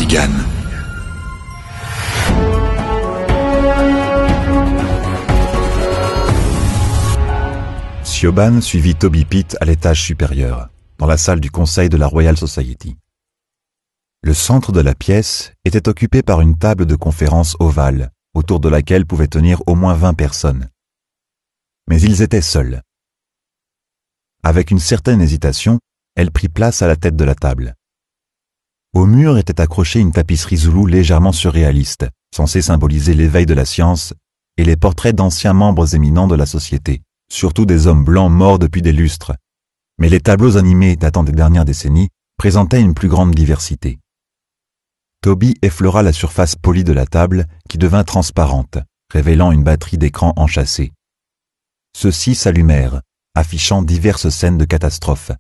Reagan. Siobhan suivit Toby Pitt à l'étage supérieur, dans la salle du conseil de la Royal Society. Le centre de la pièce était occupé par une table de conférence ovale, autour de laquelle pouvaient tenir au moins 20 personnes. Mais ils étaient seuls. Avec une certaine hésitation, elle prit place à la tête de la table. Au mur était accrochée une tapisserie zoulou légèrement surréaliste, censée symboliser l'éveil de la science et les portraits d'anciens membres éminents de la société, surtout des hommes blancs morts depuis des lustres. Mais les tableaux animés datant des dernières décennies présentaient une plus grande diversité. Toby effleura la surface polie de la table qui devint transparente, révélant une batterie d'écrans enchâssés. Ceux-ci s'allumèrent, affichant diverses scènes de catastrophes,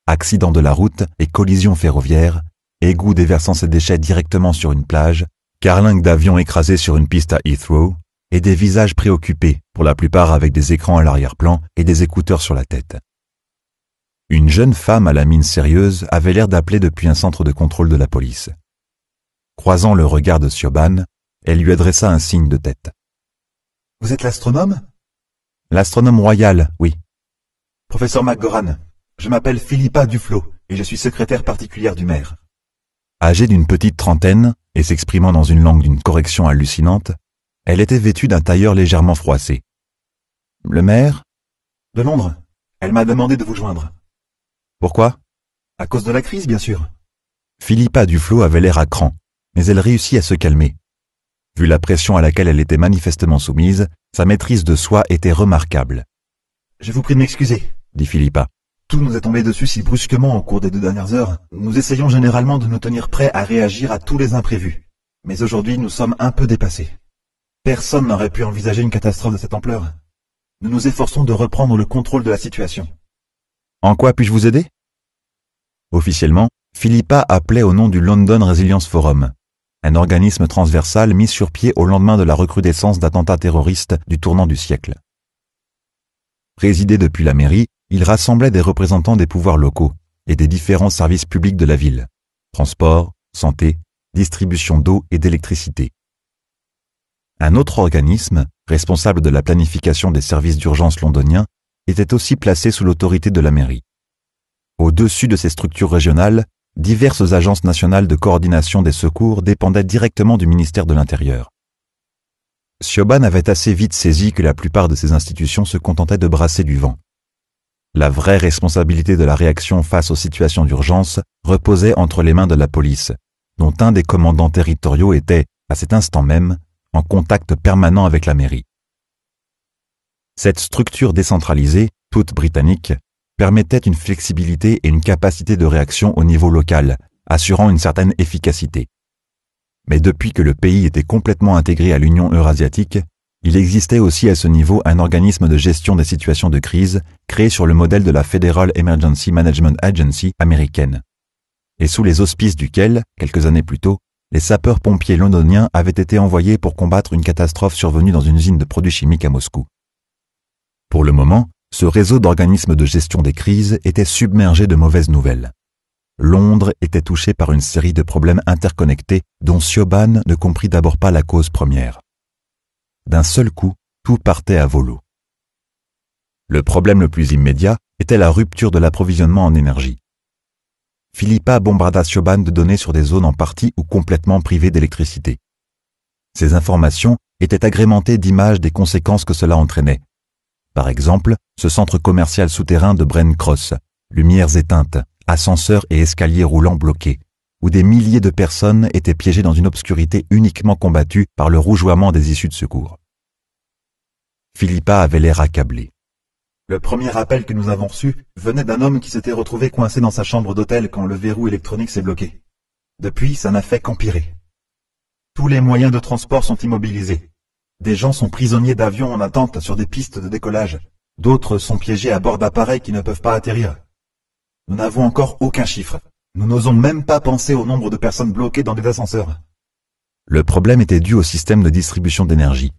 accidents de la route et collisions ferroviaires, égouts déversant ses déchets directement sur une plage, carlingues d'avions écrasés sur une piste à Heathrow, et des visages préoccupés, pour la plupart avec des écrans à l'arrière-plan et des écouteurs sur la tête. Une jeune femme à la mine sérieuse avait l'air d'appeler depuis un centre de contrôle de la police. Croisant le regard de Siobhan, elle lui adressa un signe de tête. « Vous êtes l'astronome »« L'astronome royal, oui. »« Professeur McGoran, je m'appelle Philippa Duflo et je suis secrétaire particulière du maire. » Âgée d'une petite trentaine et s'exprimant dans une langue d'une correction hallucinante, elle était vêtue d'un tailleur légèrement froissé. « Le maire ?»« De Londres. Elle m'a demandé de vous joindre. »« Pourquoi ?»« À cause de la crise, bien sûr. » Philippa Duflo avait l'air à cran, mais elle réussit à se calmer. Vu la pression à laquelle elle était manifestement soumise, sa maîtrise de soi était remarquable. « Je vous prie de m'excuser, » dit Philippa. « Tout nous est tombé dessus si brusquement au cours des 2 dernières heures. Nous essayons généralement de nous tenir prêts à réagir à tous les imprévus. Mais aujourd'hui, nous sommes un peu dépassés. Personne n'aurait pu envisager une catastrophe de cette ampleur. Nous nous efforçons de reprendre le contrôle de la situation. »« En quoi puis-je vous aider ?» Officiellement, Philippa appelait au nom du London Resilience Forum, un organisme transversal mis sur pied au lendemain de la recrudescence d'attentats terroristes du tournant du siècle. Présidé depuis la mairie, il rassemblait des représentants des pouvoirs locaux et des différents services publics de la ville, transport, santé, distribution d'eau et d'électricité. Un autre organisme, responsable de la planification des services d'urgence londoniens, était aussi placé sous l'autorité de la mairie. Au-dessus de ces structures régionales, diverses agences nationales de coordination des secours dépendaient directement du ministère de l'Intérieur. Siobhan avait assez vite saisi que la plupart de ces institutions se contentaient de brasser du vent. La vraie responsabilité de la réaction face aux situations d'urgence reposait entre les mains de la police, dont un des commandants territoriaux était, à cet instant même, en contact permanent avec la mairie. Cette structure décentralisée, toute britannique, permettait une flexibilité et une capacité de réaction au niveau local, assurant une certaine efficacité. Mais depuis que le pays était complètement intégré à l'Union eurasiatique, il existait aussi à ce niveau un organisme de gestion des situations de crise créé sur le modèle de la Federal Emergency Management Agency américaine, et sous les auspices duquel, quelques années plus tôt, les sapeurs-pompiers londoniens avaient été envoyés pour combattre une catastrophe survenue dans une usine de produits chimiques à Moscou. Pour le moment, ce réseau d'organismes de gestion des crises était submergé de mauvaises nouvelles. Londres était touché par une série de problèmes interconnectés dont Siobhan ne comprit d'abord pas la cause première. D'un seul coup, tout partait à volo. Le problème le plus immédiat était la rupture de l'approvisionnement en énergie. Philippa bombarda Siobhan de données sur des zones en partie ou complètement privées d'électricité. Ces informations étaient agrémentées d'images des conséquences que cela entraînait. Par exemple, ce centre commercial souterrain de Brent Cross, lumières éteintes, ascenseurs et escaliers roulants bloqués, où des milliers de personnes étaient piégées dans une obscurité uniquement combattue par le rougeoiement des issues de secours. Philippa avait l'air accablée. Le premier appel que nous avons reçu venait d'un homme qui s'était retrouvé coincé dans sa chambre d'hôtel quand le verrou électronique s'est bloqué. Depuis, ça n'a fait qu'empirer. Tous les moyens de transport sont immobilisés. Des gens sont prisonniers d'avions en attente sur des pistes de décollage. D'autres sont piégés à bord d'appareils qui ne peuvent pas atterrir. Nous n'avons encore aucun chiffre. Nous n'osons même pas penser au nombre de personnes bloquées dans des ascenseurs. Le problème était dû au système de distribution d'énergie.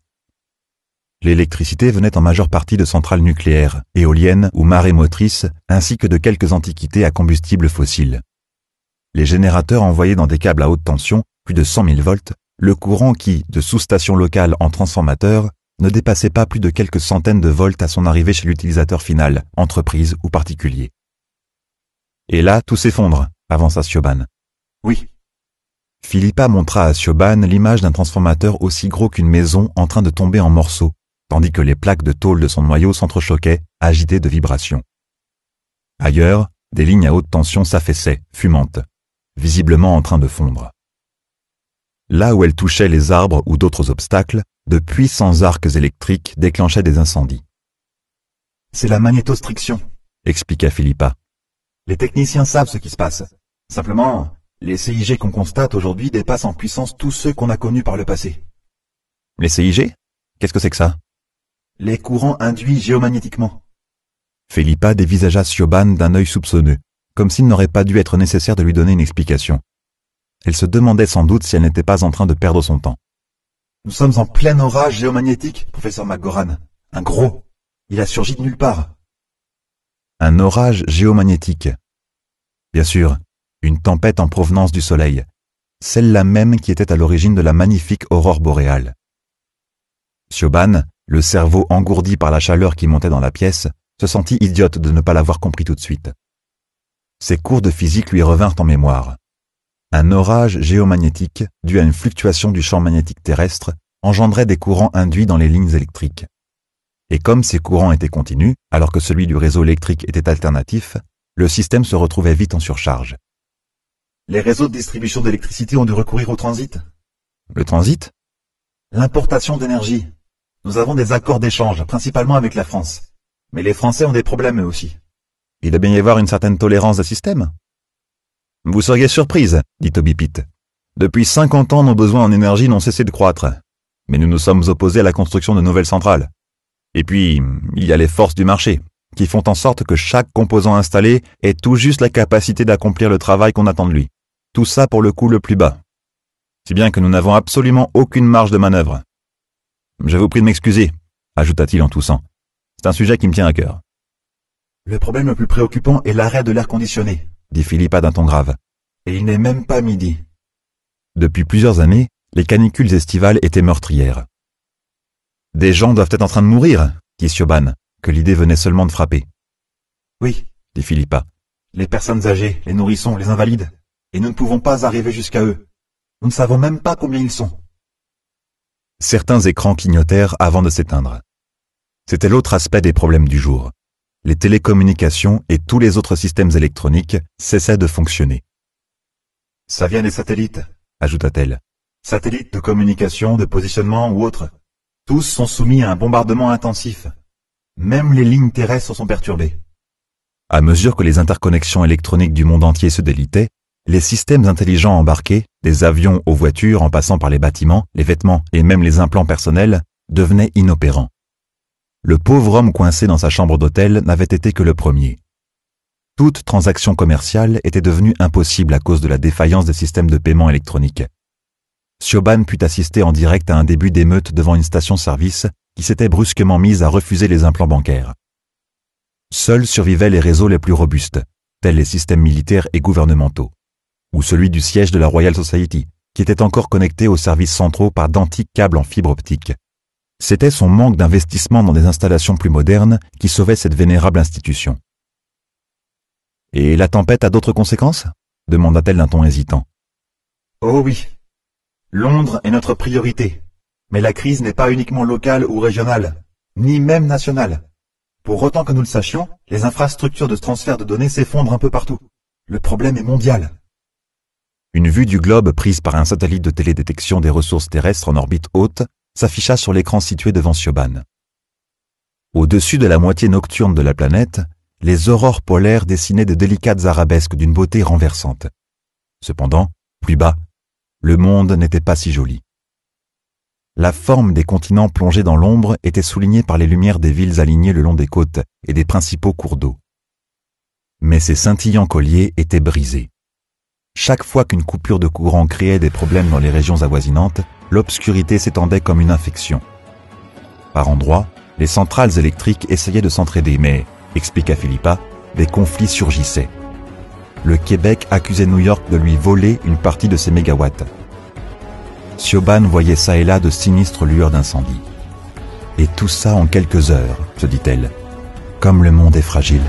L'électricité venait en majeure partie de centrales nucléaires, éoliennes ou marémotrices, ainsi que de quelques antiquités à combustible fossile. Les générateurs envoyés dans des câbles à haute tension plus de 100 000 volts, le courant qui, de sous-station locale en transformateur, ne dépassait pas plus de quelques centaines de volts à son arrivée chez l'utilisateur final, entreprise ou particulier. Et là, tout s'effondre, avança Siobhan. Oui. Philippa montra à Siobhan l'image d'un transformateur aussi gros qu'une maison en train de tomber en morceaux, tandis que les plaques de tôle de son noyau s'entrechoquaient, agitées de vibrations. Ailleurs, des lignes à haute tension s'affaissaient, fumantes, visiblement en train de fondre. Là où elles touchaient les arbres ou d'autres obstacles, de puissants arcs électriques déclenchaient des incendies. C'est la magnétostriction, expliqua Philippa. Les techniciens savent ce qui se passe. Simplement, les CIG qu'on constate aujourd'hui dépassent en puissance tous ceux qu'on a connus par le passé. Les CIG? Qu'est-ce que c'est que ça? Les courants induits géomagnétiquement. Philippa dévisagea Siobhan d'un œil soupçonneux, comme s'il n'aurait pas dû être nécessaire de lui donner une explication. Elle se demandait sans doute si elle n'était pas en train de perdre son temps. Nous sommes en plein orage géomagnétique, professeur McGoran. Un gros. Il a surgi de nulle part. Un orage géomagnétique. Bien sûr, une tempête en provenance du soleil, celle-là même qui était à l'origine de la magnifique aurore boréale. Siobhan, le cerveau engourdi par la chaleur qui montait dans la pièce, se sentit idiote de ne pas l'avoir compris tout de suite. Ses cours de physique lui revinrent en mémoire. Un orage géomagnétique, dû à une fluctuation du champ magnétique terrestre, engendrait des courants induits dans les lignes électriques. Et comme ces courants étaient continus, alors que celui du réseau électrique était alternatif, le système se retrouvait vite en surcharge. Les réseaux de distribution d'électricité ont dû recourir au transit. Le transit? L'importation d'énergie. Nous avons des accords d'échange, principalement avec la France. Mais les Français ont des problèmes eux aussi. Il doit bien y avoir une certaine tolérance des systèmes. Vous seriez surprise, dit Toby Pitt. Depuis 50 ans, nos besoins en énergie n'ont cessé de croître. Mais nous nous sommes opposés à la construction de nouvelles centrales. Et puis, il y a les forces du marché, qui font en sorte que chaque composant installé ait tout juste la capacité d'accomplir le travail qu'on attend de lui. Tout ça pour le coût le plus bas. Si bien que nous n'avons absolument aucune marge de manœuvre. Je vous prie de m'excuser, ajouta-t-il en toussant. C'est un sujet qui me tient à cœur. Le problème le plus préoccupant est l'arrêt de l'air conditionné, dit Philippa d'un ton grave. Et il n'est même pas midi. Depuis plusieurs années, les canicules estivales étaient meurtrières. Des gens doivent être en train de mourir, dit Siobhan, que l'idée venait seulement de frapper. Oui, dit Philippa. Les personnes âgées, les nourrissons, les invalides. Et nous ne pouvons pas arriver jusqu'à eux. Nous ne savons même pas combien ils sont. Certains écrans clignotèrent avant de s'éteindre. C'était l'autre aspect des problèmes du jour. Les télécommunications et tous les autres systèmes électroniques cessaient de fonctionner. Ça vient des satellites, ajouta-t-elle. Satellites de communication, de positionnement ou autres. Tous sont soumis à un bombardement intensif. Même les lignes terrestres sont perturbées. À mesure que les interconnexions électroniques du monde entier se délitaient, les systèmes intelligents embarqués, des avions aux voitures en passant par les bâtiments, les vêtements et même les implants personnels, devenaient inopérants. Le pauvre homme coincé dans sa chambre d'hôtel n'avait été que le premier. Toute transaction commerciale était devenue impossible à cause de la défaillance des systèmes de paiement électroniques. Siobhan put assister en direct à un début d'émeute devant une station-service qui s'était brusquement mise à refuser les implants bancaires. Seuls survivaient les réseaux les plus robustes, tels les systèmes militaires et gouvernementaux, ou celui du siège de la Royal Society, qui était encore connecté aux services centraux par d'antiques câbles en fibre optique. C'était son manque d'investissement dans des installations plus modernes qui sauvait cette vénérable institution. « Et la tempête a d'autres conséquences » demanda-t-elle d'un ton hésitant. « Oh oui. Londres est notre priorité. Mais la crise n'est pas uniquement locale ou régionale, ni même nationale. Pour autant que nous le sachions, les infrastructures de transfert de données s'effondrent un peu partout. Le problème est mondial. » Une vue du globe prise par un satellite de télédétection des ressources terrestres en orbite haute s'afficha sur l'écran situé devant Siobhan. Au-dessus de la moitié nocturne de la planète, les aurores polaires dessinaient de délicates arabesques d'une beauté renversante. Cependant, plus bas, le monde n'était pas si joli. La forme des continents plongés dans l'ombre était soulignée par les lumières des villes alignées le long des côtes et des principaux cours d'eau. Mais ces scintillants colliers étaient brisés. Chaque fois qu'une coupure de courant créait des problèmes dans les régions avoisinantes, l'obscurité s'étendait comme une infection. Par endroits, les centrales électriques essayaient de s'entraider, mais, expliqua Philippa, des conflits surgissaient. Le Québec accusait New York de lui voler une partie de ses mégawatts. Siobhan voyait çà et là de sinistres lueurs d'incendie. Et tout ça en quelques heures, se dit-elle. Comme le monde est fragile.